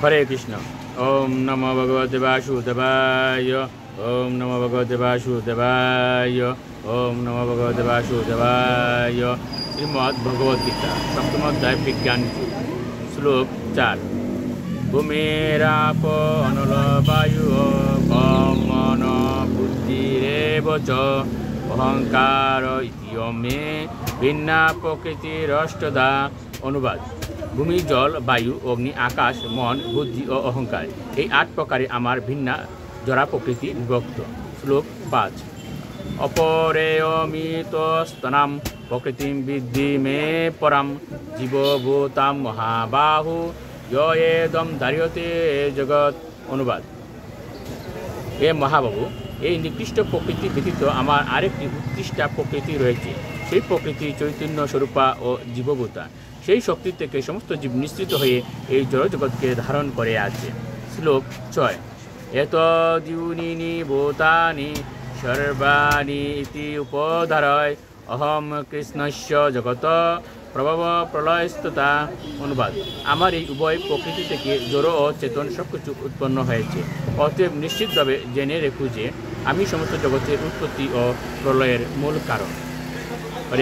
হরে কৃষ্ণ। ওম নমো ভগবতে বাসুদেবায়। ওম নমো ভগবতে বাসুদেবায়। ওম নমো ভগবতে বাসুদেবায়। শ্রীমদ্ ভগবদ গীতা সপ্তম অধ্যায় বিজ্ঞান শ্লোক ৪। ভূমিরাপ অনল বায়ু কমন বুদ্ধিরেব চ অহংকার ইয়মে ভিন্না প্রকৃতিরষ্টদা। অনুবাদ: ভূমি, জল, বায়ু, অগ্নি, আকাশ, মন, বুদ্ধি ও অহংকার, এই ৮ প্রকারে আমার ভিন্না জড়া প্রকৃতি বিভক্ত। শ্লোক ৫। অপরেয়মিতস্তনাম প্রকৃতিম বিদ্ধি মে পরাম জীবভূতাম মহাবাহু ইয়েদম ধার্যতে জগৎ। অনুবাদ: এ মহাবাহু, এই নিকৃষ্ট প্রকৃতি ব্যতীত আমার আরেকটি উৎকৃষ্ট প্রকৃতি রয়েছে। সেই প্রকৃতি চৈতন্য স্বরূপা ও জীবভূতা। সেই শক্তি থেকে সমস্ত জীব নিঃসৃত হয়ে এই জড়জগৎকে ধারণ করে আছে। শ্লোক ৬। এতদ্যূনি ভূতানি সর্বাণি ইতি উপধারয় অহম কৃষ্ণস্য জগত প্রভব প্রলয়স্ততা। অনুবাদ: আমার এই উভয় প্রকৃতি থেকে জড় ও চেতন সবকিছু উৎপন্ন হয়েছে। অতএব নিশ্চিতভাবে জেনে রেখো যে আমি সমস্ত জগতের উৎপত্তি ও প্রলয়ের মূল কারণ।